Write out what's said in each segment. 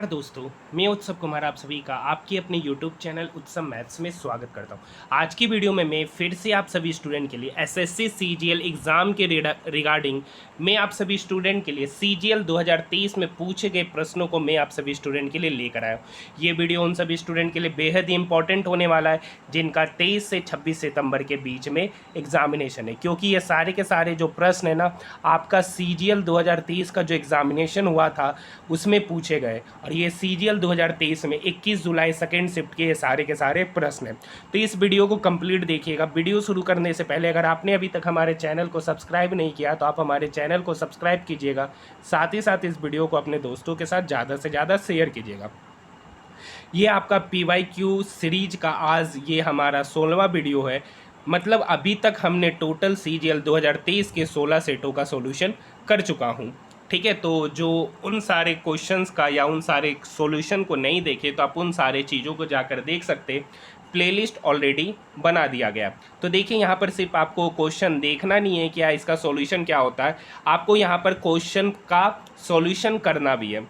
दोस्तों, मैं उत्सव कुमार आप सभी का आपके अपने YouTube चैनल उत्सव मैथ्स में स्वागत करता हूं। आज की वीडियो में मैं फिर से आप सभी स्टूडेंट के लिए एसएससी सीजीएल एग्ज़ाम के रिगार्डिंग मैं आप सभी स्टूडेंट के लिए सीजीएल 2023 में पूछे गए प्रश्नों को मैं आप सभी स्टूडेंट के लिए लेकर आया हूं। ये वीडियो उन सभी स्टूडेंट के लिए बेहद ही इंपॉर्टेंट होने वाला है जिनका 23 से 26 सितंबर के बीच में एग्जामिनेशन है, क्योंकि ये सारे के सारे जो प्रश्न है ना आपका सीजीएल 2023 का जो एग्जामिनेशन हुआ था उसमें पूछे गए। और ये सीजीएल 2023 में 21 जुलाई सेकेंड शिफ्ट के सारे के सारे प्रश्न हैं। तो इस वीडियो को कंप्लीट देखिएगा। वीडियो शुरू करने से पहले अगर आपने अभी तक हमारे चैनल को सब्सक्राइब नहीं किया तो आप हमारे चैनल को सब्सक्राइब कीजिएगा। साथ ही साथ इस वीडियो को अपने दोस्तों के साथ ज़्यादा से ज़्यादा शेयर कीजिएगा। ये आपका PYQ सीरीज का आज ये हमारा 16वां वीडियो है। मतलब अभी तक हमने टोटल सीजीएल 2023 के 16 सेटों का सॉल्यूशन कर चुका हूँ। ठीक है, तो जो उन सारे क्वेश्चंस का या उन सारे सॉल्यूशन को नहीं देखे तो आप उन सारे चीज़ों को जाकर देख सकते। प्लेलिस्ट ऑलरेडी बना दिया गया। तो देखिए यहाँ पर सिर्फ आपको क्वेश्चन देखना नहीं है क्या इसका सॉल्यूशन क्या होता है, आपको यहाँ पर क्वेश्चन का सॉल्यूशन करना भी है।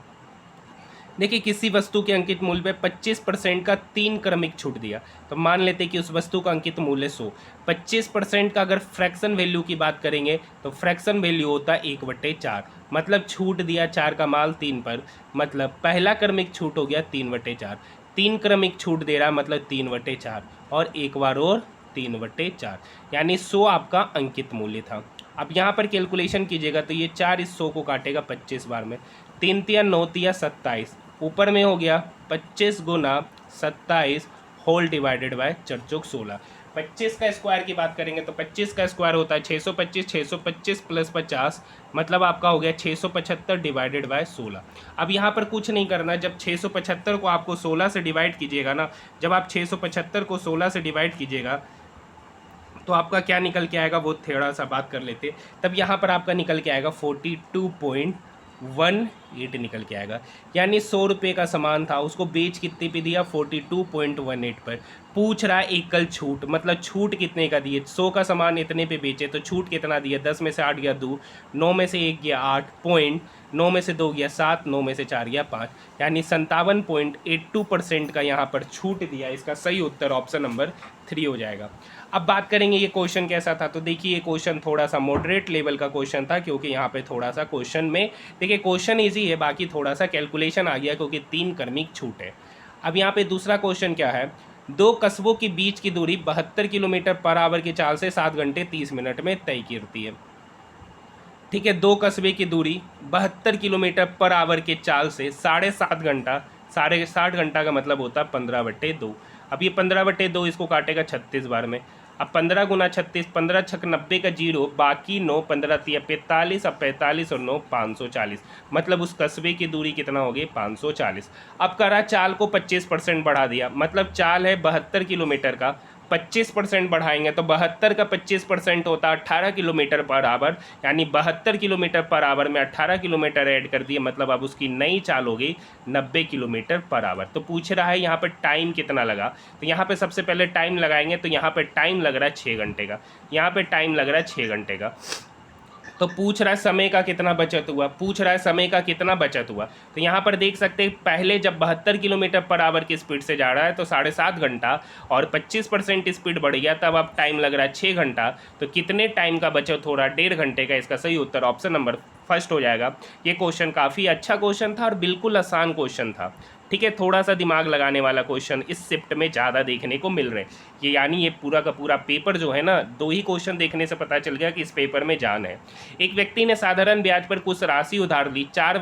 देखिए किसी वस्तु के अंकित मूल्य पे 25% का 3 क्रमिक छूट दिया, तो मान लेते कि उस वस्तु का अंकित मूल्य 100। 25% का अगर फ्रैक्शन वैल्यू की बात करेंगे तो फ्रैक्शन वैल्यू होता है 1/4। मतलब छूट दिया 4 का माल 3 पर, मतलब पहला क्रमिक छूट हो गया 3/4। 3 क्रमिक छूट दे रहा मतलब 3/4 और एक बार और 3/4, यानी 100 आपका अंकित मूल्य था। अब यहाँ पर कैलकुलेशन कीजिएगा तो ये 4 इस 100 को काटेगा 25 बार में। 3 तिया 9 तिया 27, ऊपर में हो गया 25 गुना 27 होल डिवाइडेड बाय 4 चौक 16। 25 का स्क्वायर की बात करेंगे तो 25 का स्क्वायर होता है 625, 625 प्लस 50 मतलब आपका हो गया 675 डिवाइडेड बाय 16। अब यहाँ पर कुछ नहीं करना, जब 675 को आपको 16 से डिवाइड कीजिएगा ना, जब आप 675 को 16 से डिवाइड कीजिएगा तो आपका क्या निकल के आएगा वो थोड़ा सा बात कर लेते। तब यहाँ पर आपका निकल के आएगा 42.18 निकल के आएगा, यानी 100 रुपये का सामान था उसको बेच कितने पे दिया 42.18 पर। पूछ रहा है एकल छूट, मतलब छूट कितने का दिए, 100 का सामान इतने पे बेचे तो छूट कितना दिया, 10 में से 8 गया 2, 9 में से 1 गया 8 पॉइंट, 9 में से 2 गया 7, 9 में से 4 गया 5, यानी 57.82% का यहाँ पर छूट दिया। इसका सही उत्तर ऑप्शन नंबर 3 हो जाएगा। अब बात करेंगे ये क्वेश्चन कैसा था, तो देखिए ये क्वेश्चन थोड़ा सा मॉडरेट लेवल का क्वेश्चन था, क्योंकि यहाँ पे थोड़ा सा क्वेश्चन में देखिए क्वेश्चन ईजी है, बाकी थोड़ा सा कैलकुलेशन आ गया क्योंकि 3 क्रमिक छूट है। अब यहाँ पे दूसरा क्वेश्चन क्या है, 2 कस्बों के बीच की दूरी 72 किलोमीटर पर आवर की चाल से 7 घंटे 30 मिनट में तय करती है। ठीक है, 2 कस्बे की दूरी 72 किलोमीटर पर आवर के चाल से 7.5 घंटा, 7.5 घंटा का मतलब होता है 15/2। अब ये 15/2 इसको काटेगा 36 बार में। अब 15 गुना 36, 15 छक 90 का 0, बाकी 9, 15 तिया 45, अब 45 और 9 540, मतलब उस कस्बे की दूरी कितना हो गई 540। अब करा चाल को 25% बढ़ा दिया, मतलब चाल है 72 किलोमीटर का, 25% बढ़ाएंगे तो 72 का 25% होता है 18 किलोमीटर पर आवर, यानी 72 किलोमीटर पर आवर में 18 किलोमीटर ऐड कर दिए, मतलब अब उसकी नई चाल हो गई 90 किलोमीटर पर आवर। तो पूछ रहा है यहाँ पर टाइम कितना लगा, तो यहाँ पे सबसे पहले टाइम लगाएंगे तो यहाँ पे टाइम लग रहा है 6 घंटे का, यहाँ पे टाइम लग रहा है 6 घंटे का। तो पूछ रहा है समय का कितना बचत हुआ, पूछ रहा है समय का कितना बचत हुआ, तो यहाँ पर देख सकते हैं पहले जब 72 किलोमीटर पर आवर की स्पीड से जा रहा है तो 7.5 घंटा और 25% स्पीड बढ़ गया, तब अब टाइम लग रहा है 6 घंटा। तो कितने टाइम का बचत हो रहा है 1.5 घंटे का। इसका सही उत्तर ऑप्शन नंबर फर्स्ट हो जाएगा। ये क्वेश्चन काफ़ी अच्छा क्वेश्चन था और बिल्कुल आसान क्वेश्चन था। ठीक है, थोड़ा सा दिमाग लगाने वाला क्वेश्चन इस शिफ्ट में ज़्यादा देखने को मिल रहे हैं। ये यानी ये पूरा का पूरा पेपर जो है ना, 2 ही क्वेश्चन देखने से पता चल गया कि इस पेपर में जान है। एक व्यक्ति ने साधारण ब्याज पर कुछ राशि उधार ली, 4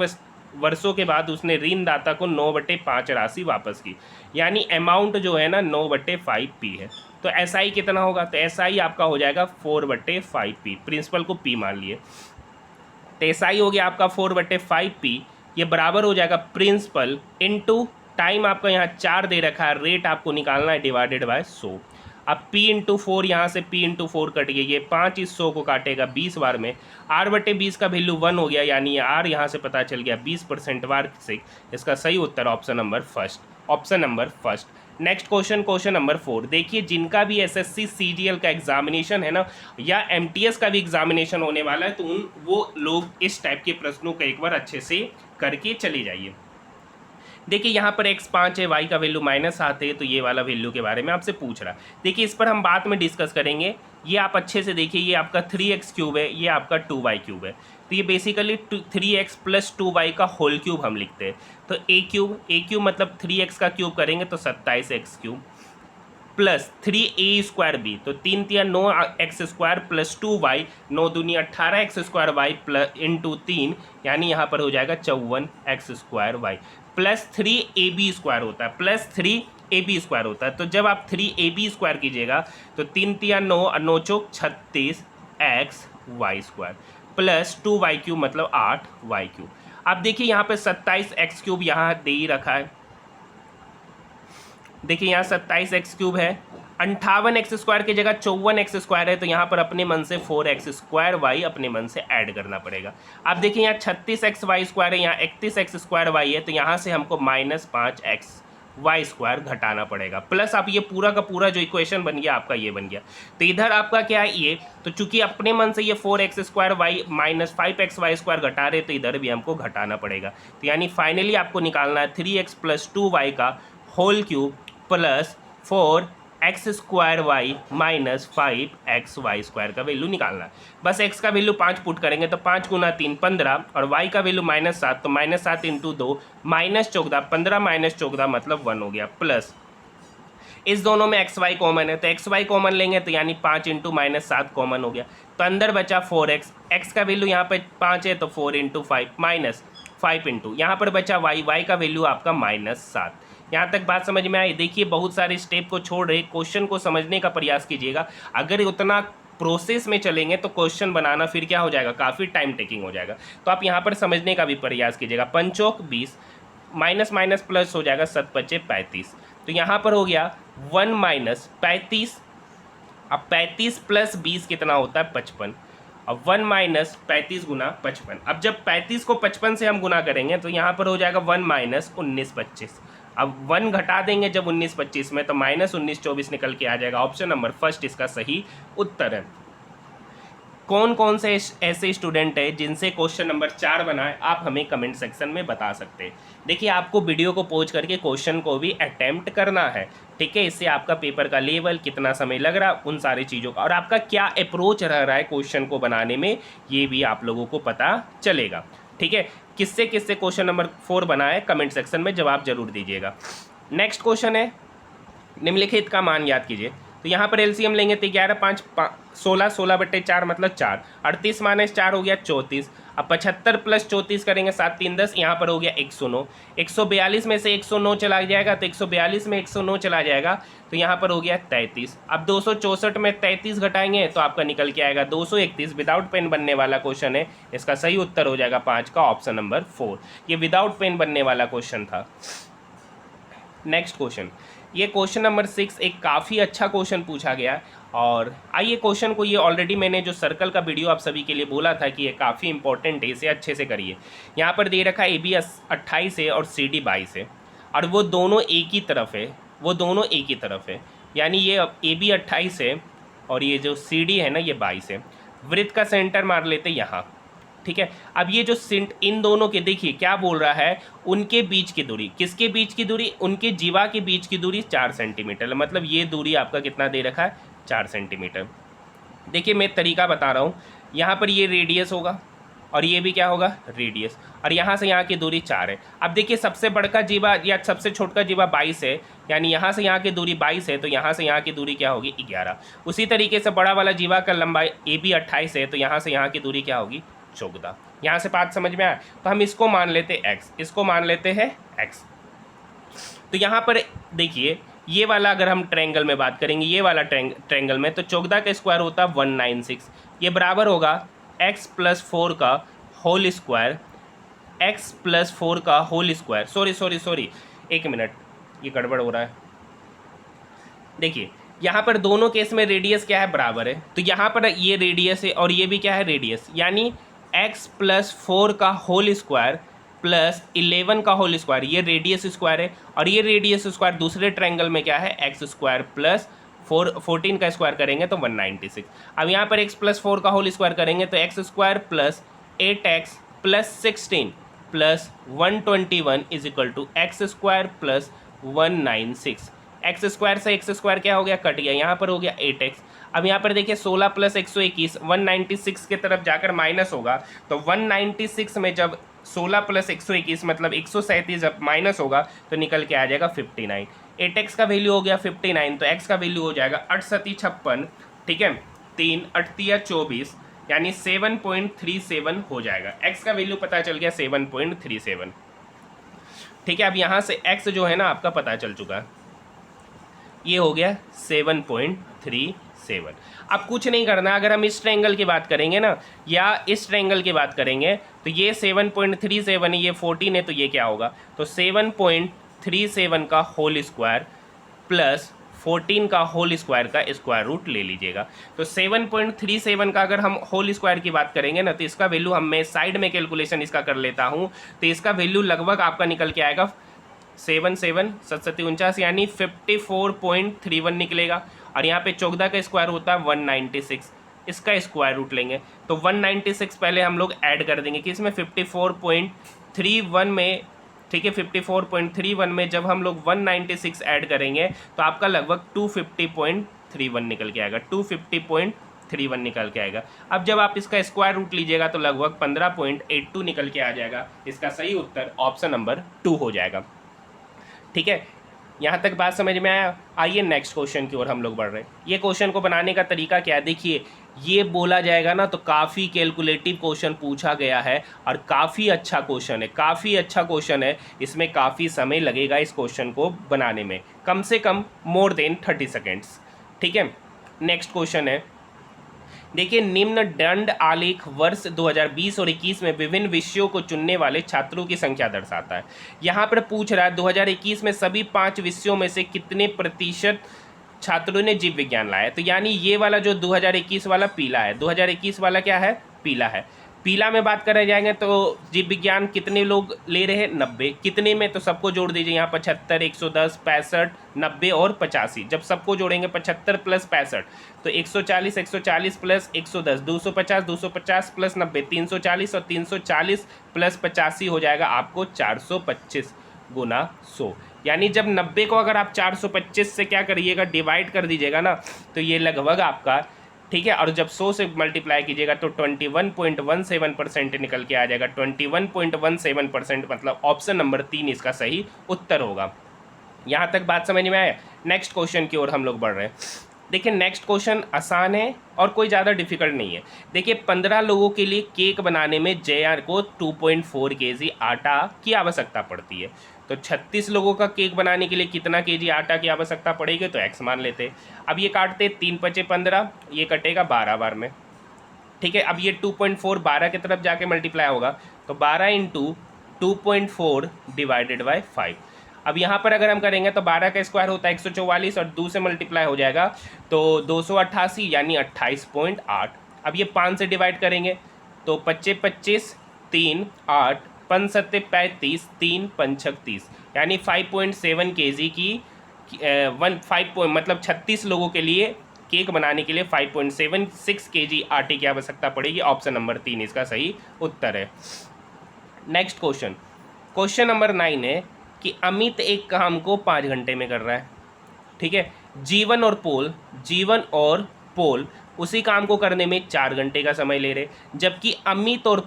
वर्षों के बाद उसने ऋणदाता को 9/5 राशि वापस की, यानी अमाउंट जो है ना 9/5p है। तो SI कितना होगा, तो SI आपका हो जाएगा 4/5p, प्रिंसिपल को p मान लिए। तो SI हो गया आपका 4/5p, ये बराबर हो जाएगा प्रिंसिपल इनटू टाइम, आपका यहाँ 4 दे रखा है, रेट आपको निकालना है डिवाइडेड बाय 100। अब p इंटू 4, यहाँ से p इंटू 4 कट गया, ये 5 इस 100 को काटेगा 20 बार में। r/20 का वैल्यू 1 हो गया, यानी ये r यहाँ से पता चल गया 20% वार्षिक। इसका सही उत्तर option number first, option number first. Next question, question number 4। देखिए जिनका भी एसएससी सीजीएल का एग्जामिनेशन है ना, या एमटीएस का भी एग्जामिनेशन होने वाला है, तो वो लोग इस टाइप के प्रश्नों को एक बार अच्छे से करके चले जाइए। देखिए यहाँ पर x 5 है, y का वैल्यू -7 है, तो ये वाला वैल्यू के बारे में आपसे पूछ रहा है। देखिए इस पर हम बाद में डिस्कस करेंगे। ये आप अच्छे से देखिए, ये आपका 3x³ है, ये आपका 2y³ है। तो ये बेसिकली 3x + 2y का होल क्यूब हम लिखते हैं। तो a³ मतलब 3x का क्यूब करेंगे तो 27x³ प्लस 3a²b, तो 3 तिया 9x² प्लस 2y, 9 दूनी 18x²y प्लस इंटू 3, यानी यहाँ पर हो जाएगा 54x² प्लस 3ab² होता है, प्लस 3ab² होता है। तो जब आप 3ab² कीजिएगा तो 3 तिया 9 और 9 चौक 36xy² प्लस 2y³ मतलब 8y³। अब देखिए यहाँ पे 27x³ यहाँ दे ही रखा है। देखिए यहाँ 27x³ है, 58x² की जगह 54x² है, तो यहाँ पर अपने मन से 4x² अपने मन से ऐड करना पड़ेगा। अब देखिए यहाँ 36xy² है, यहाँ 31x² है, तो यहाँ से हमको -5xy² घटाना पड़ेगा। प्लस आप ये पूरा का पूरा जो इक्वेशन बन गया आपका, ये बन गया। तो इधर आपका क्या है ये, तो चूंकि अपने मन से ये 4x² -5xy² घटा रहे, तो इधर भी हमको घटाना पड़ेगा। तो यानी फाइनली आपको निकालना है 3x + 2y का whole cube plus 4x² minus 5xy² का वैल्यू निकालना है। बस x का वैल्यू 5 पुट करेंगे तो 5 × 3 15, और y का वैल्यू -7, तो -7 × 2 -14, 15 - 14 मतलब 1 हो गया। प्लस इस दोनों में xy कॉमन है, तो xy कॉमन लेंगे तो यानी 5 × -7 कॉमन हो गया, तो अंदर बचा 4x, x का वैल्यू यहाँ पे 5 है तो 4 × 5 माइनस 5 × यहाँ पर बचा y का वैल्यू आपका -7। यहाँ तक बात समझ में आई। देखिए बहुत सारे स्टेप को छोड़ रहे, क्वेश्चन को समझने का प्रयास कीजिएगा। अगर उतना प्रोसेस में चलेंगे तो क्वेश्चन बनाना फिर क्या हो जाएगा, काफ़ी टाइम टेकिंग हो जाएगा। तो आप यहाँ पर समझने का भी प्रयास कीजिएगा। 5 चौक 20, माइनस माइनस प्लस हो जाएगा, 7 × 5 = 35, तो यहाँ पर हो गया 1 - 35। अब 35 + 20 कितना होता है, 55। अब 1 - 35 × 55। अब जब 35 को 55 से हम गुना करेंगे तो यहाँ पर हो जाएगा 1 - 19 25। अब 1 घटा देंगे जब 19 25 में, तो -19 24 निकल के आ जाएगा। ऑप्शन नंबर फर्स्ट इसका सही उत्तर है। कौन कौन से ऐसे स्टूडेंट है जिनसे क्वेश्चन नंबर 4 बना है, आप हमें कमेंट सेक्शन में बता सकते हैं। देखिए आपको वीडियो को पॉज करके क्वेश्चन को भी अटेम्प्ट करना है, ठीक है। इससे आपका पेपर का लेवल, कितना समय लग रहा, उन सारी चीज़ों का, और आपका क्या अप्रोच रह रहा है क्वेश्चन को बनाने में, ये भी आप लोगों को पता चलेगा, ठीक है। किससे किससे क्वेश्चन नंबर 4 बना है, कमेंट सेक्शन में जवाब जरूर दीजिएगा। नेक्स्ट क्वेश्चन है, निम्नलिखित का मान याद कीजिए। तो यहाँ पर एलसीएम लेंगे तो 11 5 16, 16/4 मतलब 4, 38 - 4 हो गया 34। अब 75 + 34 करेंगे, 7 3 10, यहाँ पर हो गया 109। 142 में से 109 चला जाएगा, तो 142 में 109 चला जाएगा, तो यहाँ पर हो गया 33। अब 264 में 33 घटाएंगे तो आपका निकल के आएगा 231। विदाउट पेन बनने वाला क्वेश्चन है, इसका सही उत्तर हो जाएगा 5 का ऑप्शन नंबर 4। ये विदाउट पेन बनने वाला क्वेश्चन था। नेक्स्ट क्वेश्चन, ये क्वेश्चन नंबर 6 एक काफ़ी अच्छा क्वेश्चन पूछा गया। और आइए क्वेश्चन को, ये ऑलरेडी मैंने जो सर्कल का वीडियो आप सभी के लिए बोला था कि ये काफ़ी इंपॉर्टेंट है, इसे अच्छे से करिए। यहाँ पर दे रखा है AB 28 है और CD 22 है, और वो दोनों एक ही तरफ है, वो दोनों एक ही तरफ है। यानी ये AB 28 है और ये जो CD है ना, ये 22 है। वृत्त का सेंटर मार लेते यहाँ, ठीक है। अब ये जो इन दोनों के, देखिए क्या बोल रहा है, उनके बीच की दूरी, किसके बीच की दूरी, उनके जीवा के बीच की दूरी 4 सेंटीमीटर, मतलब ये दूरी आपका कितना दे रखा है, 4 सेंटीमीटर। देखिए मैं तरीका बता रहा हूँ, यहाँ पर ये रेडियस होगा और ये भी क्या होगा, रेडियस, और यहाँ से यहाँ की दूरी 4 है। अब देखिए सबसे बड़का जीवा या सबसे छोटा जीवा 22 है, यानी यहाँ से यहाँ की दूरी 22 है, तो यहाँ से यहाँ की दूरी क्या होगी, 11। उसी तरीके से बड़ा वाला जीवा का लंबाई AB 28 है, तो यहाँ से यहाँ की दूरी क्या होगी, 14। यहाँ से बात समझ में आया, तो हम इसको मान लेते x, इसको मान लेते हैं x। तो यहाँ पर देखिए ये वाला, अगर हम ट्रायंगल में बात करेंगे, ये वाला ट्रायंगल में, तो 14 का स्क्वायर होता है 196, ये बराबर होगा x + 4 का होल स्क्वायर, x + 4 का होल स्क्वायर। सॉरी, एक मिनट, ये गड़बड़ हो रहा है। देखिए यहाँ पर दोनों केस में रेडियस क्या है, बराबर है, तो यहाँ पर ये रेडियस है और ये भी क्या है, रेडियस, यानी x + 4 का होल स्क्वायर प्लस 11 का होल स्क्वायर, ये रेडियस स्क्वायर है, और ये रेडियस स्क्वायर दूसरे ट्रायंगल में क्या है, x² + 14 का स्क्वायर करेंगे तो 196। अब यहाँ पर x + 4 का होल स्क्वायर करेंगे तो x² + 8x + 16, plus 121 is equal to x square plus 196। X square से एक्स स्क्वायर क्या हो गया, कट गया, यहाँ पर हो गया 8x। अब यहाँ पर देखिए 16 प्लस 121 196 के तरफ जाकर माइनस होगा, तो 196 में जब 16 प्लस 121 मतलब 137 जब माइनस होगा तो निकल के आ जाएगा 59। 8x का वैल्यू हो गया 59, तो x का वैल्यू हो जाएगा 6856, ठीक है, 3 8 24 यानी 7.37 हो जाएगा। x का वैल्यू पता चल गया 7.37, ठीक है। अब यहाँ से x जो है ना आपका पता चल चुका, ये हो गया 7.37। अब कुछ नहीं करना, अगर हम इस ट्रायंगल की बात करेंगे ना या इस ट्रायंगल की बात करेंगे तो ये 7.37 है, ये 14 है, तो ये क्या होगा, तो 7.37 का होल स्क्वायर प्लस 14 का होल स्क्वायर का स्क्वायर रूट ले लीजिएगा। तो 7.37 का अगर हम होल स्क्वायर की बात करेंगे ना तो इसका वैल्यू मैं साइड में कैलकुलेशन इसका कर लेता हूँ, तो इसका वैल्यू लगभग आपका निकल के आएगा 7 7 7 49 यानी 54.31 निकलेगा। और यहाँ पे 14 का स्क्वायर होता है 196, इसका स्क्वायर रूट लेंगे तो 196 पहले हम लोग ऐड कर देंगे कि इसमें 54.31 में, ठीक है, 54.31 में जब हम लोग 196 ऐड करेंगे तो आपका लगभग 250.31 निकल के आएगा, 250.31 निकल के आएगा। अब जब आप इसका स्क्वायर रूट लीजिएगा तो लगभग 15.82 निकल के आ जाएगा। इसका सही उत्तर ऑप्शन नंबर 2 हो जाएगा, ठीक है। यहाँ तक बात समझ में आया। आइए नेक्स्ट क्वेश्चन की ओर हम लोग बढ़ रहे हैं। ये क्वेश्चन को बनाने का तरीका क्या है, देखिए ये बोला जाएगा ना तो काफ़ी कैलकुलेटिव क्वेश्चन पूछा गया है और काफ़ी अच्छा क्वेश्चन है, काफ़ी अच्छा क्वेश्चन है। इसमें काफ़ी समय लगेगा इस क्वेश्चन को बनाने में, कम से कम मोर देन 30 सेकेंड्स, ठीक है। नेक्स्ट क्वेश्चन है, देखिए निम्न दंड आलेख वर्ष 2020 और 21 में विभिन्न विषयों को चुनने वाले छात्रों की संख्या दर्शाता है। यहाँ पर पूछ रहा है 2021 में सभी 5 विषयों में से कितने प्रतिशत छात्रों ने जीव विज्ञान लाया। तो यानी ये वाला जो 2021 वाला पीला है, 2021 वाला क्या है, पीला है। पीला में बात करें जाएंगे तो जीव विज्ञान कितने लोग ले रहे हैं, 90। कितने में, तो सबको जोड़ दीजिए यहाँ 75 110 65 90 और 85। जब सबको जोड़ेंगे 75 प्लस 65 तो 140 140 प्लस 110 250 250 प्लस 90 340 और 340 प्लस 85 हो जाएगा आपको 425 गुना 100। यानी जब 90 को अगर आप 425 से क्या करिएगा, डिवाइड कर दीजिएगा ना तो ये लगभग आपका, ठीक है, और जब 100 से मल्टीप्लाई कीजिएगा तो 21.17% निकल के आ जाएगा। 21.17% मतलब ऑप्शन नंबर 3 इसका सही उत्तर होगा। यहाँ तक बात समझ में आया। नेक्स्ट क्वेश्चन की ओर हम लोग बढ़ रहे हैं। देखिए नेक्स्ट क्वेश्चन आसान है और कोई ज़्यादा डिफिकल्ट नहीं है। देखिए 15 लोगों के लिए केक बनाने में JR को 2.4 kg आटा की आवश्यकता पड़ती है, तो 36 लोगों का केक बनाने के लिए कितना kg आटा की आवश्यकता पड़ेगी, तो x मान लेते। अब ये काटते 3 5 15, ये कटेगा 12 बार में, ठीक है। अब ये 2.4 12 की तरफ जाके मल्टीप्लाई होगा तो 12 इंटू 2.4 डिवाइडेड बाई 5। अब यहाँ पर अगर हम करेंगे तो 12 का स्क्वायर होता है 144 और 2 से मल्टीप्लाई हो जाएगा तो 288 यानी 28.8। अब ये 5 से डिवाइड करेंगे तो 25 25 3 8 5 7 35 3 5 30 यानी 5.7 kg की 5 मतलब 36 लोगों के लिए केक बनाने के लिए 5.76 kg आटे की आवश्यकता पड़ेगी। ऑप्शन नंबर 3 इसका सही उत्तर है। नेक्स्ट क्वेश्चन, क्वेश्चन नंबर 9 है कि अमित एक काम को 5 घंटे में कर रहा है, ठीक है। जीवन और पोल उसी काम को करने में 4 घंटे का समय ले रहे, जबकि अमित और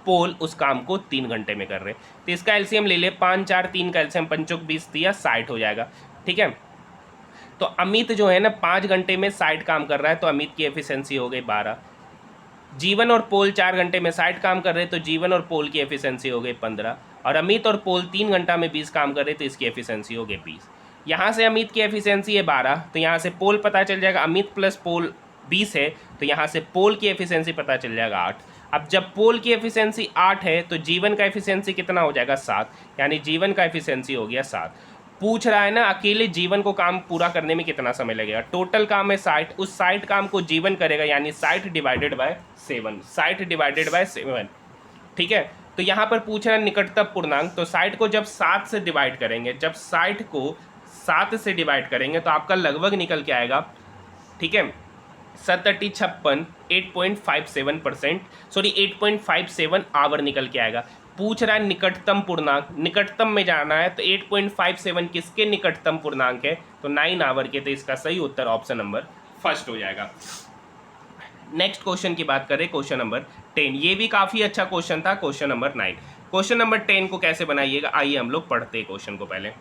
पोल उस काम को 3 घंटे में कर रहे। तो इसका एलसीएम ले ले, 5 4 3 का एलसीएम 5 20 दिया 60 हो जाएगा, ठीक है। तो अमित जो है ना 5 घंटे में 60 काम कर रहा है, तो अमित की एफिशिएंसी हो गई 12। जीवन और पोल 4 घंटे में 60 काम कर रहे हैं तो जीवन और पोल की एफिशिएंसी हो गई 15, और अमित और पोल 3 घंटा में 20 काम कर रहे तो इसकी एफिशिएंसी हो गई 20। यहाँ से अमित की एफिशिएंसी है 12, तो यहाँ से पोल पता चल जाएगा, अमित प्लस पोल 20 है तो यहाँ से पोल की एफिशिएंसी पता चल जाएगा 8। अब जब पोल की एफिशिएंसी 8 है तो जीवन का एफिशिएंसी कितना हो जाएगा 7, यानी जीवन का एफिशिएंसी हो गया 7। पूछ रहा है ना अकेले जीवन को काम पूरा करने में कितना समय लगेगा। टोटल काम है 60, उस 60 काम को जीवन करेगा यानी 60 डिवाइडेड बाय 7, ठीक है। तो यहाँ पर पूछ रहा है निकटतम पूर्णांक, तो 60 को जब 7 से डिवाइड करेंगे, जब 60 को 7 से डिवाइड करेंगे तो आपका लगभग निकल के आएगा, ठीक है, 730 56 8.57%, सॉरी 8.57 आवर निकल के आएगा। पूछ रहा है निकटतम पूर्णांक, निकटतम में जाना है तो 8.57 किसके निकटतम पूर्णांक है, तो 9 आवर के। तो इसका सही उत्तर ऑप्शन नंबर फर्स्ट हो जाएगा। नेक्स्ट क्वेश्चन की बात करें, क्वेश्चन नंबर 10। ये भी काफ़ी अच्छा क्वेश्चन था, क्वेश्चन नंबर 9। क्वेश्चन नंबर 10 को कैसे बनाइएगा, आइए हम लोग पढ़ते हैं क्वेश्चन को। पहले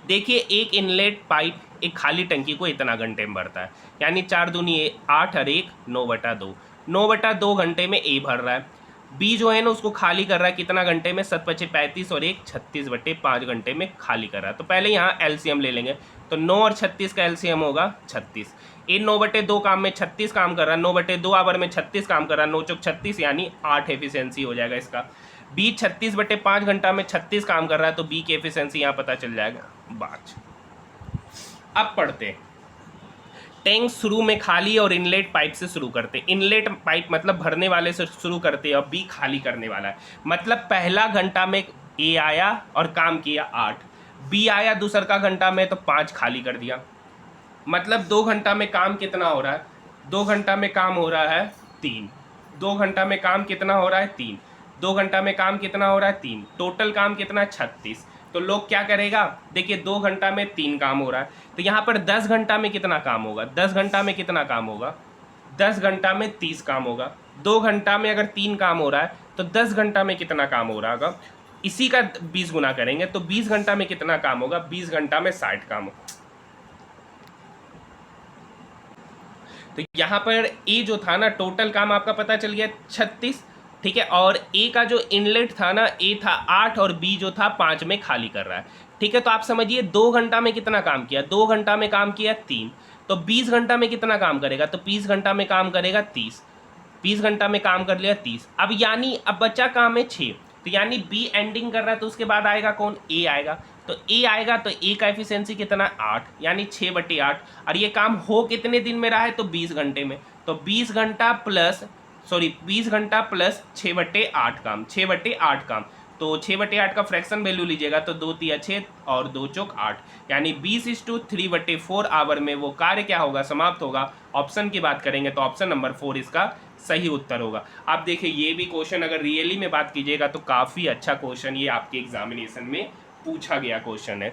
देखिए, एक इनलेट पाइप एक खाली टंकी को इतना घंटे में भरता है, यानी 4 दूनी 8 और 1 9/2, 9/2 घंटे में ए भर रहा है। बी जो है ना उसको खाली कर रहा है कितना घंटे में, 7 × 35 और 1 36/5 घंटे में खाली कर रहा है। तो पहले यहाँ एलसीएम ले लेंगे, तो 9 और 36 का एलसीएम होगा 36। ए 9/2 काम में 36 काम कर रहा है, 9/2 आवर में 36 काम कर रहा है, 9 चौक 36 यानी 8 एफिशिएंसी हो जाएगा इसका। बी 36/5 घंटा में 36 काम कर रहा है, तो बी की एफिशिएंसी यहाँ पता चल जाएगा 5। अब पढ़ते हैं, टैंक शुरू में खाली और इनलेट पाइप से शुरू करते। इनलेट पाइप मतलब भरने वाले से शुरू करते हैं और बी खाली करने वाला है। मतलब पहला घंटा में ए आया और काम किया 8, बी आया दूसरा घंटा में तो 5 खाली कर दिया। मतलब 2 घंटा में काम कितना हो रहा है, 2 घंटा में काम हो रहा है 3, 2 घंटा में काम कितना हो रहा है 3, 2 घंटा में काम कितना हो रहा है 3, टोटल काम कितना 36। तो लोग क्या करेगा, देखिए 2 घंटा में 3 काम हो रहा है, तो यहाँ पर 10 घंटा में कितना काम होगा, 10 घंटा में कितना काम होगा, 10 घंटा में 30 काम होगा। 2 घंटा में अगर 3 काम हो रहा है तो 10 घंटा में कितना काम हो रहा होगा, इसी का 20 गुना करेंगे तो 20 घंटा में कितना काम होगा, 20 घंटा में 60 काम होगा। तो यहाँ पर ए जो था ना टोटल काम आपका पता चल गया 36, ठीक है। और ए का जो इनलेट था ना, ए था 8 और बी जो था 5 में खाली कर रहा है, ठीक है। तो आप समझिए 2 घंटा में कितना काम किया, 2 घंटा में काम किया 3, तो 20 घंटा में कितना काम करेगा, तो 20 घंटा में काम करेगा 30, 20 घंटा में काम कर लिया 30। अब यानी अब बच्चा काम है 6, तो यानी बी एंडिंग कर रहा है तो उसके बाद आएगा कौन, ए आएगा। तो ए आएगा तो ए का एफिशिएंसी कितना 8, यानी 6/8। और ये काम हो कितने दिन में रहा है, तो 20 घंटे में। तो 20 घंटा प्लस 6/8 काम, 6/8 काम। तो 6/8 का फ्रैक्शन वैल्यू लीजिएगा तो 2 × 6 और 2 चौक 8, यानी 20:3/4 आवर में वो कार्य क्या होगा, समाप्त होगा। ऑप्शन की बात करेंगे तो ऑप्शन नंबर 4 इसका सही उत्तर होगा। आप देखिए ये भी क्वेश्चन अगर रियली में बात कीजिएगा तो काफ़ी अच्छा क्वेश्चन ये आपके एग्जामिनेशन में पूछा गया क्वेश्चन है,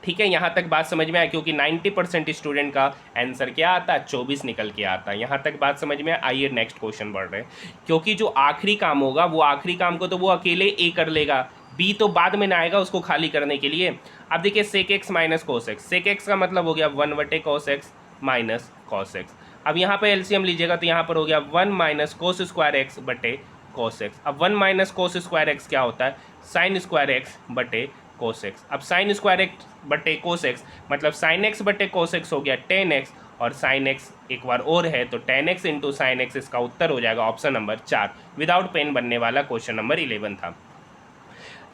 ठीक है। यहाँ तक बात समझ में आया, क्योंकि 90% स्टूडेंट का आंसर क्या आता है, 24 निकल के आता है। यहाँ तक बात समझ में आइए नेक्स्ट क्वेश्चन बढ़ रहे हैं, क्योंकि जो आखिरी काम होगा वो आखिरी काम को तो वो अकेले ए कर लेगा, बी तो बाद में ना आएगा उसको खाली करने के लिए। अब देखिए sec x minus cos x, sec x का मतलब हो गया 1/cos x minus cos x। अब यहाँ पर एलसीएम लीजिएगा तो यहाँ पर हो गया 1 - cos² x बटे cos x। अब 1 - cos² x क्या होता है, sin² x बटे cos x। अब sin² x बटे cos x मतलब sin x बटे cos x हो गया 10x, और sin x एक बार और है तो 10x × sin x, इसका उत्तर हो जाएगा ऑप्शन नंबर 4। विदाउट पेन बनने वाला क्वेश्चन नंबर 11 था।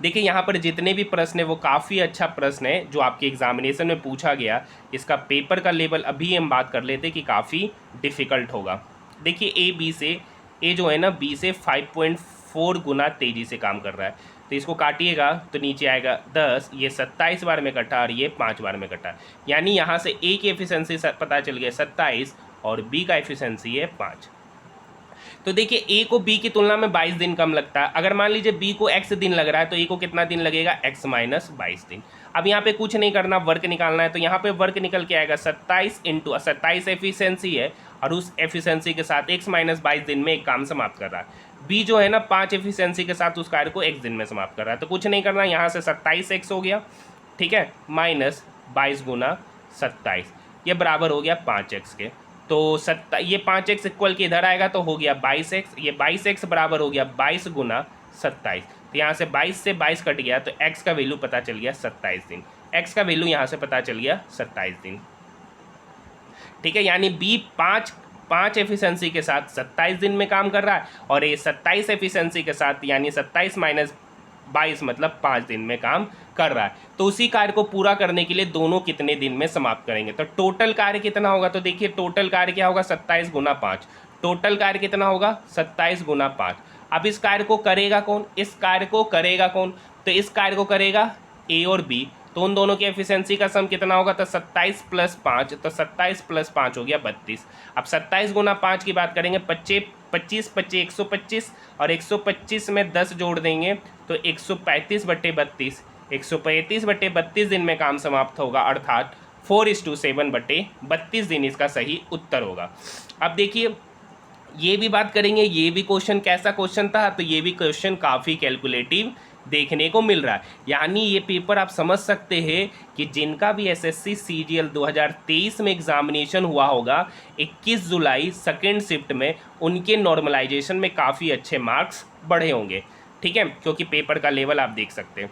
देखिए यहाँ पर जितने भी प्रश्न है वो काफ़ी अच्छा प्रश्न है जो आपके एग्जामिनेशन में पूछा गया। इसका पेपर का लेवल अभी हम बात कर लेते कि काफ़ी डिफ़िकल्ट होगा। देखिए ए जो है ना बी से 5.4 गुना तेज़ी से काम कर रहा है, तो इसको काटिएगा तो नीचे आएगा 10, ये 27 बार में कटा और ये 5 बार में कटा, यानी यहाँ से ए की एफिशिएंसी पता चल गया 27 और बी का एफिशिएंसी है 5। तो देखिए ए को बी की तुलना में 22 दिन कम लगता है। अगर मान लीजिए बी को x दिन लग रहा है तो ए को कितना दिन लगेगा, x - 22 दिन। अब यहाँ पे कुछ नहीं करना, वर्क निकालना है, तो यहाँ पे वर्क निकल के आएगा 27 × 27 एफिशिएंसी है और उस एफिशिएंसी के साथ x - 22 दिन में एक काम समाप्त कर रहा है। बी जो है ना 5 एफिशिएंसी के साथ उस कार्य को x दिन में समाप्त कर रहा है, तो कुछ नहीं करना, यहाँ से 27x हो गया, ठीक है, माइनस 22 × 27, ये बराबर हो गया 5x के। तो ये 5x इक्वल के इधर आएगा तो हो गया 22x, ये 22x बराबर हो गया 22 × 27। तो यहाँ से 22 से 22 कट गया तो x का वैल्यू पता चल गया 27 दिन, x का वैल्यू यहाँ से पता चल गया 27 दिन, ठीक है। यानी बी 5 एफिशिएंसी के साथ 27 दिन में काम कर रहा है और ये 27 एफिशिएंसी के साथ यानी 27 - 22 मतलब 5 दिन में काम कर रहा है। तो उसी कार्य को पूरा करने के लिए दोनों कितने दिन में समाप्त करेंगे, तो टोटल कार्य कितना होगा, तो देखिए टोटल कार्य क्या होगा 27 × 5, टोटल कार्य कितना होगा 27 × 5। अब इस कार्य को करेगा कौन, इस कार्य को करेगा कौन, तो इस कार्य को करेगा ए और बी, तो उन दोनों की एफिशिएंसी का सम कितना होगा, तो 27 + 5, तो 27 + 5 हो गया 32। अब 27 × 5 की बात करेंगे, 25 25 125, और 125 में 10 जोड़ देंगे तो 135/32, 135/32 दिन में काम समाप्त होगा, अर्थात 4:7/32 दिन इसका सही उत्तर होगा। अब देखिए ये भी बात करेंगे, ये भी क्वेश्चन कैसा क्वेश्चन था, तो ये भी क्वेश्चन काफ़ी कैलकुलेटिव देखने को मिल रहा है। यानी ये पेपर आप समझ सकते हैं कि जिनका भी एसएससी सीजीएल 2023 में एग्जामिनेशन हुआ होगा 21 जुलाई सेकेंड शिफ्ट में, उनके नॉर्मलाइजेशन में काफ़ी अच्छे मार्क्स बढ़े होंगे, ठीक है, क्योंकि पेपर का लेवल आप देख सकते हैं।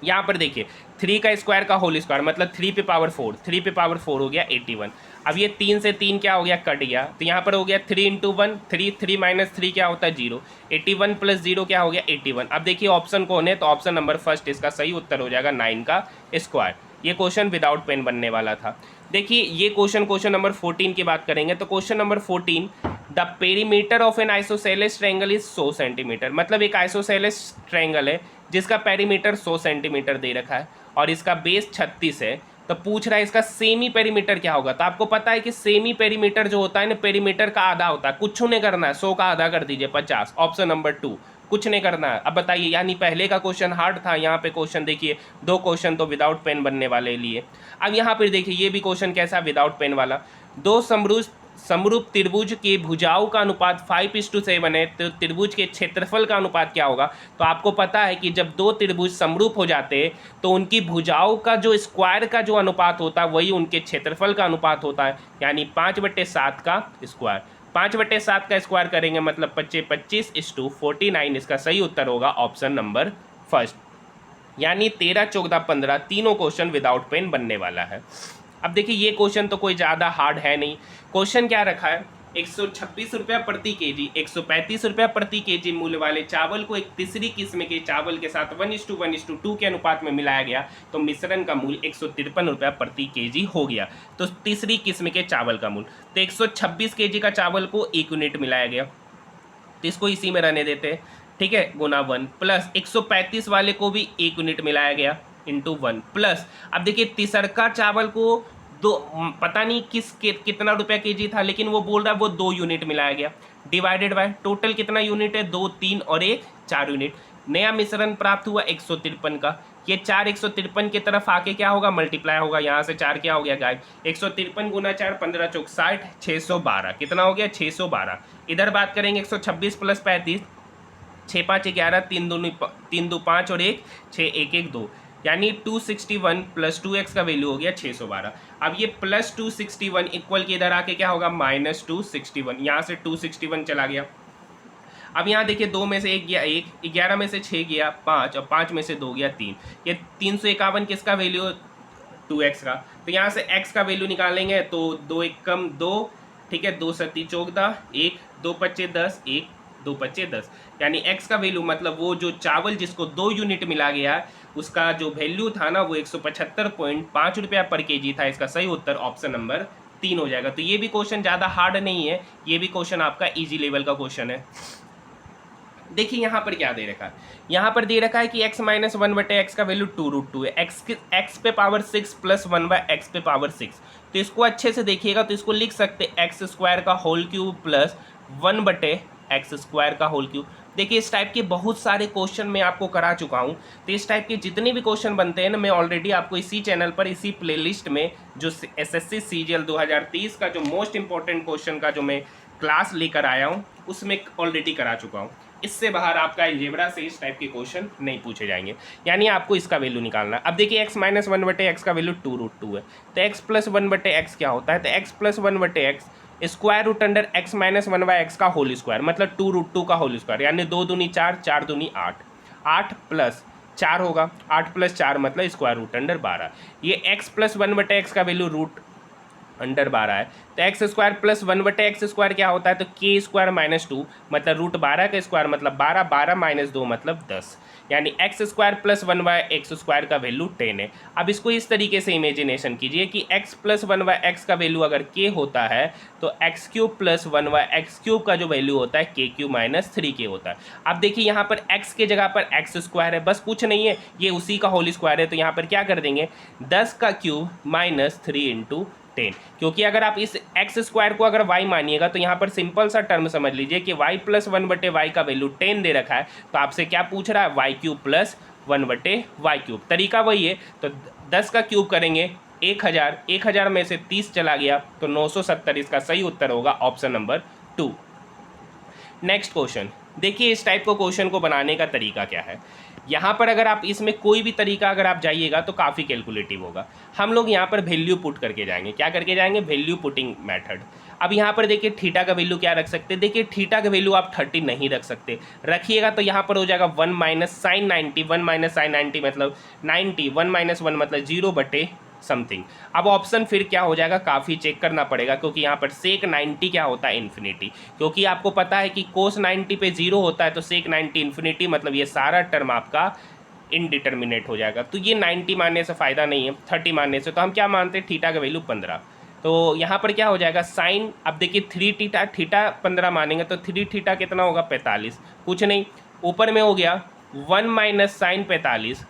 यहाँ पर देखिए 3 का स्क्वायर का होल स्क्वायर मतलब 3 पे पावर 4, 3 पे पावर 4 हो गया 81। अब ये 3 से 3 क्या हो गया, कट गया, तो यहाँ पर हो गया 3 × 1, 3, 3 - 3 क्या होता है 0, 81 + 0 क्या हो गया 81। अब देखिए ऑप्शन कौन है, तो ऑप्शन नंबर फर्स्ट इसका सही उत्तर हो जाएगा 9 का स्क्वायर। ये क्वेश्चन विदाउट पेन बनने वाला था। देखिए ये क्वेश्चन नंबर 14 की बात करेंगे, तो question number 14, the perimeter of N isosceles triangle is 100 centimetre. मतलब एक आइसोसेलेस ट्रायंगल है जिसका पेरीमीटर 100 सेंटीमीटर दे रखा है और इसका बेस 36 है, तो पूछ रहा है इसका सेमी पेरीमीटर क्या होगा। तो आपको पता है कि सेमी पेरीमीटर जो होता है ना, पेरीमीटर का आधा होता है, कुछ नहीं करना है, 100 का आधा कर दीजिए 50, ऑप्शन नंबर 2, कुछ नहीं करना है। अब बताइए, यानी पहले का क्वेश्चन हार्ड था, यहाँ पे क्वेश्चन देखिए 2 क्वेश्चन तो विदाउट पेन बनने वाले लिए। अब यहाँ पर देखिए ये भी क्वेश्चन कैसा, विदाउट पेन वाला। दो समरूप त्रिभुज के भुजाओं का अनुपात 5:7 है, तो त्रिभुज के क्षेत्रफल का अनुपात क्या होगा। तो आपको पता है कि जब दो त्रिभुज समरूप हो जाते हैं तो उनकी भुजाओं का जो स्क्वायर का जो अनुपात होता है वही उनके क्षेत्रफल का अनुपात होता है, यानी 5/7 का स्क्वायर। 5/7 का स्क्वायर करेंगे मतलब 25:49, इसका सही उत्तर होगा ऑप्शन नंबर फर्स्ट। यानी 13, 14, 15 तीनों क्वेश्चन विदाउट पेन बनने वाला है। अब देखिए ये क्वेश्चन तो कोई ज़्यादा हार्ड है नहीं। क्वेश्चन क्या रखा है, 126 रुपया प्रति केजी, 135 रुपया प्रति केजी मूल्य वाले चावल को एक तीसरी किस्म के चावल के साथ 1:1:2 के अनुपात में मिलाया गया तो मिश्रण का मूल्य 153 रुपया प्रति केजी हो गया। तो तीसरी किस्म के चावल का मूल्य, तो 126 केजी का चावल को 1 यूनिट मिलाया गया, तो इसको इसी में रहने देते हैं, ठीक है, गुना 1, प्लस 135 वाले को भी 1 यूनिट मिलाया गया इंटू 1, प्लस अब देखिए तीसरका चावल को दो, पता नहीं कितना रुपया केजी था, लेकिन वो बोल रहा है वो 2 यूनिट मिलाया गया, डिवाइडेड बाय टोटल कितना यूनिट है, 2, 3 और 1 4 यूनिट। नया मिश्रण प्राप्त हुआ 153 का, ये 4 153 की तरफ आके क्या होगा, मल्टीप्लाई होगा, यहाँ से 4 क्या हो गया गायब, 153 × 4 15 चौक 60, 612 कितना हो गया 612। इधर बात करेंगे 126 + 35, 6 5 11, 3 2 5 और 1 6 1 1 2, यानी 261 + 2x का वैल्यू हो गया 612। अब ये +261 इक्वल के इधर आके क्या होगा -261, यहाँ से 261 चला गया। अब यहाँ देखिए 2 में से 1 गया 1, 11 में से 6 गया 5 और 5 में से 2 गया 3, ये 351 किसका वैल्यू 2x का, तो यहाँ से x का वैल्यू निकालेंगे तो 2 1 कम 2, ठीक है, 2 7 14 1, 2 5 10 1, 2 5 10, यानी x का वैल्यू मतलब वो जो चावल जिसको 2 यूनिट मिला गया उसका जो वैल्यू था ना वो 175.5 रुपया पर केजी था। इसका सही उत्तर ऑप्शन नंबर 3 हो जाएगा। तो ये भी क्वेश्चन ज़्यादा हार्ड नहीं है, ये भी क्वेश्चन आपका इजी लेवल का क्वेश्चन है। देखिए यहाँ पर क्या दे रखा है, यहाँ पर दे रखा है कि x - 1/x का वैल्यू 2√2 है, x पे पावर 6 + 1/x पे पावर 6, तो इसको अच्छे से देखिएगा तो इसको लिख सकते x² का होल क्यूब प्लस 1/x² का होल क्यूब। देखिए इस टाइप के बहुत सारे क्वेश्चन मैं आपको करा चुका हूँ, तो इस टाइप के जितने भी क्वेश्चन बनते हैं ना मैं ऑलरेडी आपको इसी चैनल पर इसी प्लेलिस्ट में जो एसएससी सीजीएल 2023 का जो मोस्ट इंपॉर्टेंट क्वेश्चन का जो मैं क्लास लेकर आया हूँ उसमें ऑलरेडी करा चुका हूँ। इससे बाहर आपका अलजेब्रा से इस टाइप के क्वेश्चन नहीं पूछे जाएंगे, यानी आपको इसका वैल्यू निकालना है। अब देखिए x - 1/x का वैल्यू 2√2 है, तो x + 1/x क्या होता है, तो x + 1/x square root under x - 1/x का होल स्क्वायर मतलब 2√2 का होल स्क्वायर, यानी 2 दूनी 4 4 दूनी 8, 8 + 4 होगा, 8 + 4 मतलब स्क्वायर रूट अंडर 12। ये x + 1/x का वैल्यू अंडर 12 है तो एक्स स्क्वायर प्लस 1/x² क्या होता है, तो के स्क्वायर माइनस 2 मतलब रूट 12 का स्क्वायर मतलब 12, 12 माइनस 2 मतलब 10, यानी एक्स स्क्वायर प्लस 1/x² का वैल्यू 10 है। अब इसको इस तरीके से इमेजिनेशन कीजिए कि x प्लस 1/x का वैल्यू अगर k होता है तो x³ प्लस 1/x³ का जो वैल्यू होता है k³ माइनस 3k होता है। अब देखिए यहाँ पर x के जगह पर x स्क्वायर है, बस कुछ नहीं है, ये उसी का होल स्क्वायर है, तो यहाँ पर क्या कर देंगे 10 का क्यूब माइनस 3 इंटू 10, क्योंकि अगर आप इस एक्स स्क्वायर को अगर y मानिएगा तो यहाँ पर सिंपल सा टर्म समझ लीजिए कि y प्लस 1/y का वैल्यू 10 दे रखा है, तो आपसे क्या पूछ रहा है y³ प्लस 1/y³। तरीका वही है, तो 10 का क्यूब करेंगे 1000, 1000 में से 30 चला गया तो 970, इसका सही उत्तर होगा ऑप्शन नंबर 2। नेक्स्ट क्वेश्चन देखिए, इस टाइप को क्वेश्चन को बनाने का तरीका क्या है। यहाँ पर अगर आप इसमें कोई भी तरीका अगर आप जाइएगा तो काफ़ी कैलकुलेटिव होगा। हम लोग यहाँ पर वैल्यू पुट करके जाएंगे, क्या करके जाएंगे, वैल्यू पुटिंग मेथड। अब यहाँ पर देखिए थीटा का वैल्यू क्या रख सकते हैं, देखिए थीटा का वैल्यू आप 30 नहीं रख सकते, रखिएगा तो यहाँ पर हो जाएगा 1 माइनस साइन 90, 1 माइनस साइन 90 मतलब 90, 1 माइनस 1 मतलब 0 समथिंग। अब ऑप्शन फिर क्या हो जाएगा, काफ़ी चेक करना पड़ेगा, क्योंकि यहाँ पर सेक 90 क्या होता है, इन्फिनिटी, क्योंकि आपको पता है कि कोस 90 पे 0 होता है तो सेक 90 इन्फिनिटी, मतलब ये सारा टर्म आपका इनडिटर्मिनेट हो जाएगा। तो ये 90 मानने से फ़ायदा नहीं है, 30 मानने से, तो हम क्या मानते हैं, थीटा का वैल्यू 15। तो यहाँ पर क्या हो जाएगा साइन, अब देखिए 3 थीटा, थीटा 15 मानेंगे तो 3 थीटा कितना होगा 45, कुछ नहीं, ऊपर में हो गया 1 minus sine 45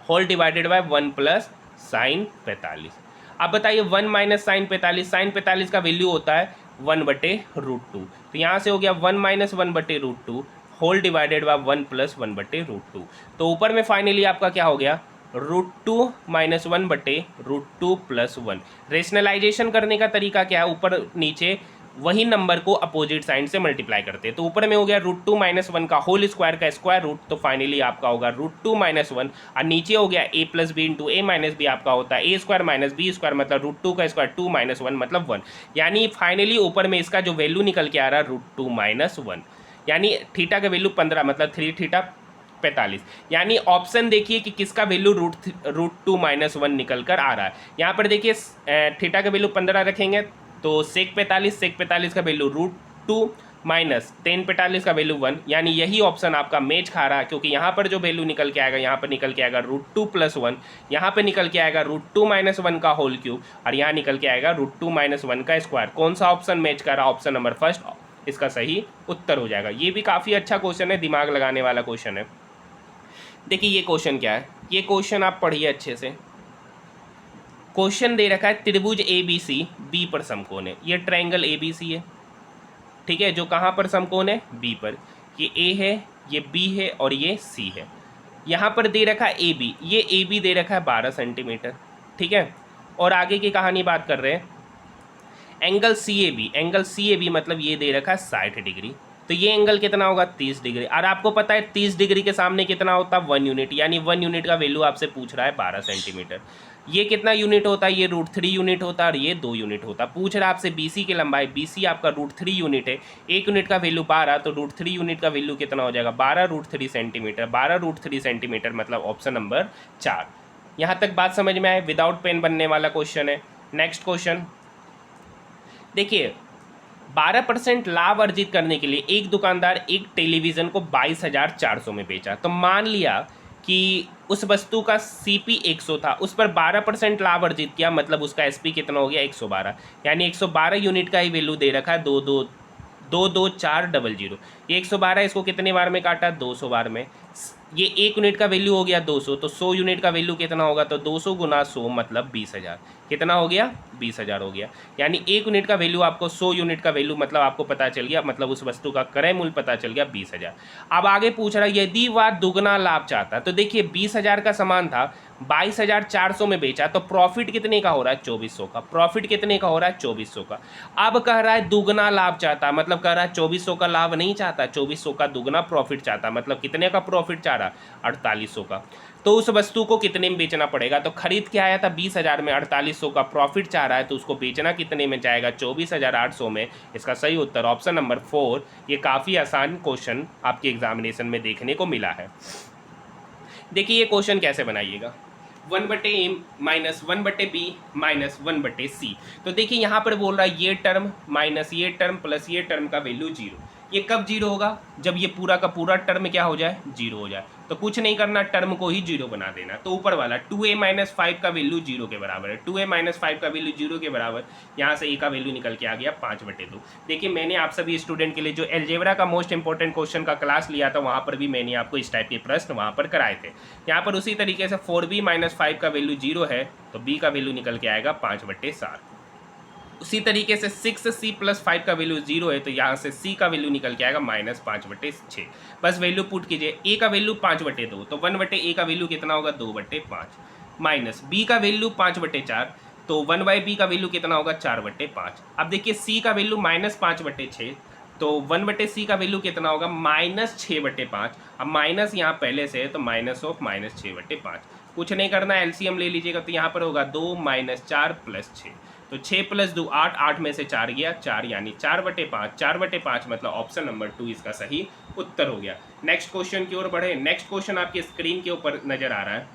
whole divided by 1 plus sine 45। अब बताइए 1 माइनस साइन 45, साइन 45 का वैल्यू होता है 1/√2, तो यहाँ से हो गया 1 minus 1/√2 whole divided by 1 plus 1/√2। तो ऊपर में फाइनली आपका क्या हो गया √2 माइनस 1/√2 प्लस 1। रेशनलाइजेशन करने का तरीका क्या है, ऊपर नीचे वही नंबर को अपोजिट साइन से मल्टीप्लाई करते हैं, तो ऊपर में हो गया √2 माइनस 1 का होल स्क्वायर का स्क्वायर रूट, तो फाइनली आपका होगा √2 माइनस 1, और नीचे हो गया a plus b into a minus b, आपका होता है a square minus b square मतलब √2 का स्क्वायर 2 माइनस 1 मतलब 1, यानी फाइनली ऊपर में इसका जो वैल्यू निकल के आ रहा है √2 माइनस 1, यानी थीटा का वैल्यू 15 मतलब 3 थीटा 45, यानी ऑप्शन देखिए कि किसका वैल्यू √2 माइनस 1 निकल कर आ रहा है। यहाँ पर देखिए थीटा का वैल्यू 15 रखेंगे तो सेक 45 का वैल्यू √2 माइनस 10/45 का वैल्यू 1, यानी यही ऑप्शन आपका मैच खा रहा है, क्योंकि यहाँ पर जो वैल्यू निकल के आएगा, यहाँ पर निकल के आएगा √2 प्लस 1, यहाँ पर निकल के आएगा √2 माइनस 1 का होल क्यूब, और यहाँ निकल के आएगा √2 माइनस 1 का स्क्वायर। कौन सा ऑप्शन मैच कर रहा है, ऑप्शन नंबर फर्स्ट इसका सही उत्तर हो जाएगा। ये भी काफ़ी अच्छा क्वेश्चन है, दिमाग लगाने वाला क्वेश्चन है। देखिए ये क्वेश्चन क्या है, ये क्वेश्चन आप पढ़िए अच्छे से। क्वेश्चन दे रखा है त्रिभुज ABC बी पर समकोण है, ये ट्रायंगल ABC है, ठीक है, जो कहाँ पर समकोण है, बी पर, ये A है, ये B है और ये C है। यहाँ पर दे रखा है AB, ये AB दे रखा है 12 सेंटीमीटर, ठीक है, और आगे की कहानी बात कर रहे हैं एंगल CAB मतलब ये दे रखा है 60 डिग्री, तो ये एंगल कितना होगा 30 डिग्री, और आपको पता है 30 डिग्री के सामने कितना होता है 1 यूनिट, यानी 1 यूनिट का वैल्यू आपसे पूछ रहा है 12 सेंटीमीटर। ये कितना यूनिट होता है, ये √3 यूनिट होता है और ये 2 यूनिट होता है। पूछ रहा है आपसे BC की लंबाई, BC आपका √3 यूनिट है, 1 यूनिट का वैल्यू 12, तो √3 यूनिट का वैल्यू कितना हो जाएगा 12 √3 सेंटीमीटर, 12 √3 सेंटीमीटर मतलब ऑप्शन नंबर 4। यहाँ तक बात समझ में आए, विदाउट पेन बनने वाला क्वेश्चन है। नेक्स्ट क्वेश्चन देखिए, 12% लाभ अर्जित करने के लिए एक दुकानदार एक टेलीविज़न को 22,400 में बेचा। तो मान लिया कि उस वस्तु का CP 100 था, उस पर 12% लाभ अर्जित किया, मतलब उसका SP कितना हो गया 112, यानी 112 यूनिट का ही वैल्यू दे रखा है 22400। ये 112 इसको कितने बार में काटा 200 बार में, ये 1 यूनिट का वैल्यू हो गया 200, तो 100 यूनिट का वैल्यू कितना होगा, तो 200 गुना 100 मतलब 20,000, कितना हो गया 20,000 हो गया, यानी 1 यूनिट का वैल्यू आपको 100 यूनिट का वैल्यू मतलब आपको पता चल गया, मतलब उस वस्तु का क्रय मूल्य पता चल गया 20,000। अब आगे पूछ रहा है यदि वह दुगना लाभ चाहता, तो देखिए 20,000 का सामान था, 22,400 में बेचा, तो प्रॉफिट कितने का हो रहा है 2400 का, प्रॉफिट कितने का हो रहा है 2400 का। अब कह रहा है दुगना लाभ चाहता, मतलब कह रहा है 2400 का लाभ नहीं चाहता, 2400 का दुगना प्रॉफिट चाहता, मतलब कितने का प्रॉफिट चाह रहा 4800 का। तो उस वस्तु को कितने में बेचना पड़ेगा, तो खरीद के आया था 20,000 में, 4800 का प्रॉफिट चाह रहा है, तो उसको बेचना कितने में जाएगा 24,800 में। इसका सही उत्तर ऑप्शन नंबर 4। ये काफ़ी आसान क्वेश्चन आपके एग्जामिनेशन में देखने को मिला है। देखिए ये क्वेश्चन कैसे बनाइएगा, 1/a minus 1/b minus 1/c। तो देखिए यहाँ पर बोल रहा है ये टर्म माइनस ये टर्म प्लस ये टर्म का वैल्यू जीरो। ये कब जीरो होगा? जब ये पूरा का पूरा टर्म क्या हो जाए? जीरो हो जाए। तो कुछ नहीं करना, टर्म को ही जीरो बना देना। तो ऊपर वाला 2a माइनस 5 का वैल्यू जीरो के बराबर है। 2a माइनस 5 का वैल्यू जीरो के बराबर, यहाँ से a का वैल्यू निकल के आ गया 5/2। देखिए मैंने आप सभी स्टूडेंट के लिए जो एलजेब्रा का मोस्ट इंपॉर्टेंट क्वेश्चन का क्लास लिया था, वहाँ पर भी मैंने आपको इस टाइप के प्रश्न वहाँ पर कराए थे। यहाँ पर उसी तरीके से 4b माइनस 5 का वैल्यू जीरो है, तो b का वैल्यू निकल के आएगा 5/7। उसी तरीके से 6c प्लस 5 का वैल्यू जीरो है, तो यहाँ से c का वैल्यू निकल के आएगा माइनस 5/6। बस वैल्यू पुट कीजिए। a का वैल्यू 5/2, तो 1/a का वैल्यू कितना होगा? 2/5। माइनस b का वैल्यू 5/4, तो 1/b का वैल्यू कितना होगा? 4/5। अब देखिए c का वैल्यू माइनस 5/6, तो 1/c का वैल्यू कितना होगा? माइनस 6/5। अब माइनस यहाँ पहले से है, तो माइनस ऑफ माइनस 6/5। कुछ नहीं करना, एलसीएम ले लीजिएगा, तो यहाँ पर होगा 2 माइनस 4 प्लस 6। तो 6 प्लस 2 8, 8 में से 4 गया 4, यानी 4/5। 4/5 मतलब ऑप्शन नंबर 2 इसका सही उत्तर हो गया। नेक्स्ट क्वेश्चन की ओर बढ़े। नेक्स्ट क्वेश्चन आपकी स्क्रीन के ऊपर नजर आ रहा है।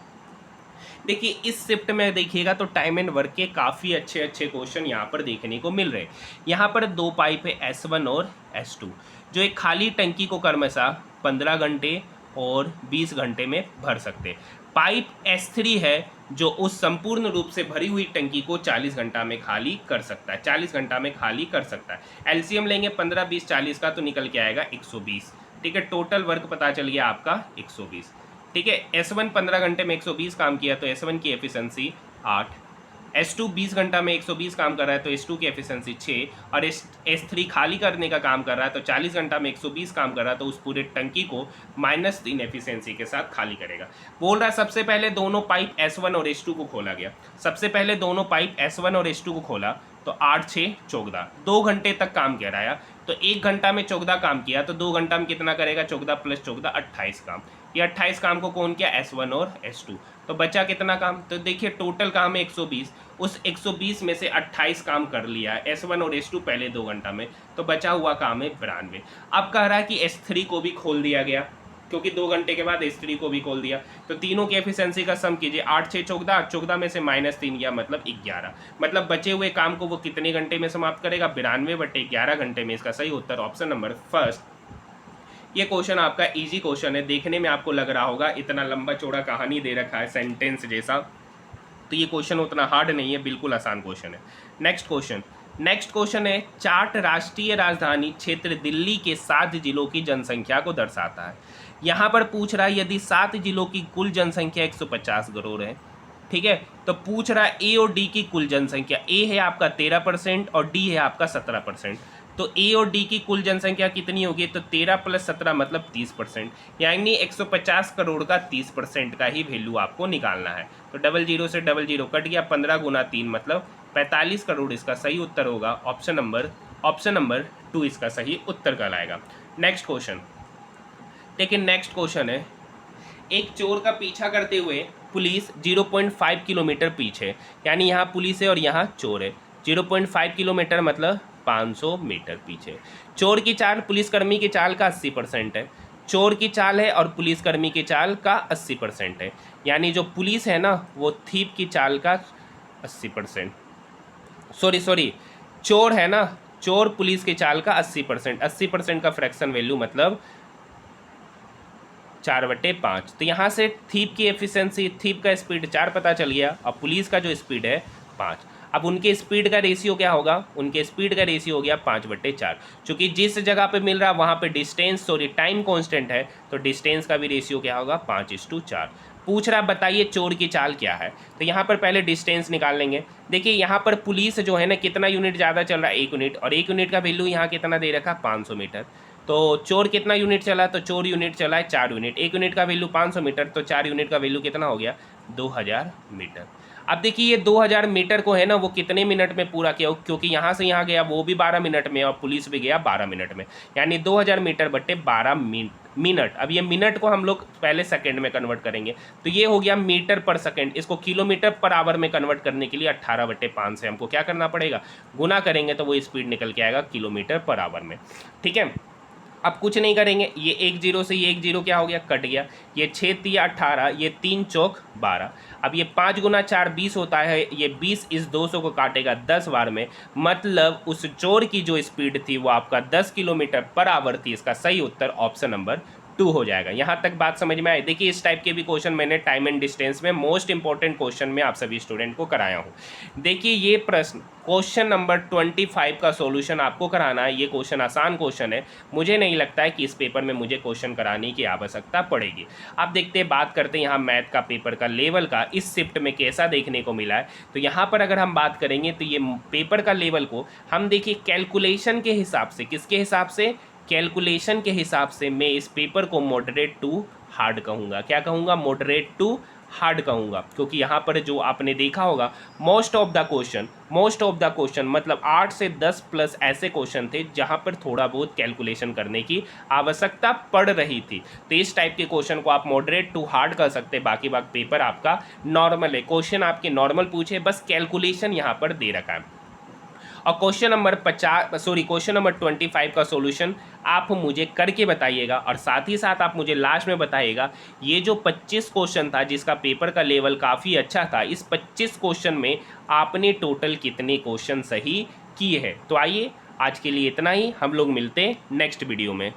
देखिए इस शिफ्ट में देखिएगा तो टाइम एंड वर्क के काफ़ी अच्छे अच्छे क्वेश्चन यहाँ पर देखने को मिल रहे हैं। यहाँ पर दो पाइप है S1 और S2, जो एक खाली टंकी को क्रमशः 15 घंटे और 20 घंटे में भर सकते हैं। पाइप S3 है जो उस संपूर्ण रूप से भरी हुई टंकी को 40 घंटा में खाली कर सकता है। 40 घंटा में खाली कर सकता है। एलसीएम लेंगे 15, 20, 40 का, तो निकल के आएगा 120। ठीक है, टोटल वर्क पता चल गया आपका 120। ठीक है, S1 15 घंटे में 120 काम किया, तो S1 की एफिशिएंसी 8। S2 20 घंटा में 120 काम कर रहा है, तो S2 की एफिशिएंसी 6। और S3 खाली करने का काम कर रहा है, तो 40 घंटा में 120 काम कर रहा है, तो उस पूरे टंकी को -3 एफिशिएंसी के साथ खाली करेगा। बोल रहा है सबसे पहले दोनों पाइप S1 और S2 को खोला गया। सबसे पहले दोनों पाइप S1 और S2 को खोला, तो 8 6 14, 2 घंटे तक काम कराया। तो 1 घंटा में 14 काम किया, तो 2 घंटा में कितना करेगा? 14 प्लस 14 28 काम। ये 28 काम को कौन किया? S1 और S2। तो बचा कितना काम? तो देखिए टोटल काम है 120। उस 120 में से 28 काम कर लिया S1 और S2 पहले 2 घंटा में, तो बचा हुआ काम है 92। अब कह रहा है कि S3 को भी खोल दिया गया, क्योंकि 2 घंटे के बाद S3 को भी खोल दिया। तो तीनों की एफिशिएंसी का सम कीजिए। 8 6 14, 14 में से -3 गया, मतलब 11। मतलब बचे हुए काम को वो कितने घंटे में समाप्त करेगा? 92/11 घंटे में। इसका सही उत्तर ऑप्शन नंबर फर्स्ट। ये क्वेश्चन आपका इजी क्वेश्चन है। देखने में आपको लग रहा होगा इतना लंबा चौड़ा कहानी दे रखा है सेंटेंस जैसा, तो ये क्वेश्चन उतना हार्ड नहीं है, बिल्कुल आसान क्वेश्चन है। नेक्स्ट क्वेश्चन है, चार्ट राष्ट्रीय राजधानी क्षेत्र दिल्ली के 7 जिलों की जनसंख्या को दर्शाता है। यहाँ पर पूछ रहा है यदि 7 जिलों की कुल जनसंख्या 150 करोड़ है, ठीक है, तो पूछ रहा है ए और डी की कुल जनसंख्या। ए है आपका 13% और डी है आपका 17%। तो ए और डी की कुल जनसंख्या कितनी होगी? तो 13 + 17 मतलब 30%, यानी 150 करोड़ का 30% का ही वैल्यू आपको निकालना है। तो 00 से 00 कट गया, 15 × 3 मतलब 45 करोड़ इसका सही उत्तर होगा। ऑप्शन नंबर 2 इसका सही उत्तर कहलाएगा। नेक्स्ट क्वेश्चन देखिए, नेक्स्ट क्वेश्चन है, एक चोर का पीछा करते हुए पुलिस 0.5 किलोमीटर पीछे, यानी यहाँ पुलिस है और यहाँ चोर है। 0.5 किलोमीटर मतलब 500 मीटर पीछे। चोर की चाल पुलिसकर्मी की चाल का 80% है। चोर की चाल है और पुलिसकर्मी की चाल का 80% है, यानी जो पुलिस है ना वो थीप की चाल का 80%, सॉरी चोर है ना, चोर पुलिस की चाल का 80%। 80% का फ्रैक्शन वैल्यू मतलब 4/5। तो यहाँ से थीप की एफिशिएंसी, थीप का स्पीड 4 पता चल गया, और पुलिस का जो स्पीड है 5। अब उनके स्पीड का रेशियो क्या होगा? उनके स्पीड का रेशियो हो गया 5/4। चूंकि जिस जगह पे मिल रहा है वहाँ पे टाइम कांस्टेंट है, तो डिस्टेंस का भी रेशियो क्या होगा? 5:4। पूछ रहा बताइए चोर की चाल क्या है, तो यहाँ पर पहले डिस्टेंस निकाल लेंगे। देखिए यहाँ पर पुलिस जो है ना कितना यूनिट ज़्यादा चल रहा है? 1 यूनिट, और 1 यूनिट का वैल्यू यहाँ कितना दे रखा? 500 मीटर। तो चोर कितना यूनिट चला? तो चोर यूनिट चला है 4 यूनिट। 1 यूनिट का वैल्यू 500 मीटर, तो 4 यूनिट का वैल्यू कितना हो गया? 2000 मीटर। अब देखिए ये 2000 मीटर को है ना वो कितने मिनट में पूरा किया, क्योंकि यहाँ से यहाँ गया वो भी 12 मिनट में और पुलिस भी गया 12 मिनट में, यानी 2000 मीटर बटे 12 मिनट। अब ये मिनट को हम लोग पहले सेकंड में कन्वर्ट करेंगे, तो ये हो गया मीटर पर सेकंड। इसको किलोमीटर पर आवर में कन्वर्ट करने के लिए 18/5 से हमको क्या करना पड़ेगा? गुना करेंगे, तो वो स्पीड निकल के आएगा किलोमीटर पर आवर में। ठीक है, अब कुछ नहीं करेंगे, ये 1 0 से ये 1 0 क्या हो गया, कट गया। ये 6 तिया 18, ये 3 चौक 12। अब ये 5 गुना 4 20 होता है, ये 20 इस 200 को काटेगा 10 बार में, मतलब उस चोर की जो स्पीड थी वो आपका 10 किलोमीटर पर आवर थी। इसका सही उत्तर ऑप्शन नंबर 2 हो जाएगा। यहाँ तक बात समझ में आई। देखिए इस टाइप के भी क्वेश्चन मैंने टाइम एंड डिस्टेंस में मोस्ट इंपॉर्टेंट क्वेश्चन में आप सभी स्टूडेंट को कराया हूँ। देखिए ये प्रश्न क्वेश्चन नंबर 25 का सॉल्यूशन आपको कराना है। ये क्वेश्चन आसान क्वेश्चन है, मुझे नहीं लगता है कि इस पेपर में मुझे क्वेश्चन कराने की आवश्यकता पड़ेगी। आप देखते हैं, बात करते हैं यहाँ मैथ का पेपर का लेवल का इस शिफ्ट में कैसा देखने को मिला है। तो यहाँ पर अगर हम बात करेंगे तो ये पेपर का लेवल को हम देखिए कैलकुलेशन के हिसाब से, किसके हिसाब से, कैलकुलेशन के हिसाब से मैं इस पेपर को मॉडरेट टू हार्ड कहूँगा। क्या कहूँगा, मॉडरेट टू हार्ड कहूँगा, क्योंकि यहाँ पर जो आपने देखा होगा मोस्ट ऑफ द क्वेश्चन मतलब 8 से 10 प्लस ऐसे क्वेश्चन थे जहाँ पर थोड़ा बहुत कैलकुलेशन करने की आवश्यकता पड़ रही थी। तो इस टाइप के क्वेश्चन को आप मॉडरेट टू हार्ड कर सकते हैं। बाकी पेपर आपका नॉर्मल है, क्वेश्चन आपके नॉर्मल पूछे, बस कैलकुलेशन यहाँ पर दे रखा है। और क्वेश्चन नंबर 25 का सॉल्यूशन आप मुझे करके बताइएगा, और साथ ही साथ आप मुझे लास्ट में बताइएगा ये जो 25 क्वेश्चन था जिसका पेपर का लेवल काफ़ी अच्छा था, इस 25 क्वेश्चन में आपने टोटल कितने क्वेश्चन सही किए हैं। तो आइए आज के लिए इतना ही, हम लोग मिलते हैं नेक्स्ट वीडियो में।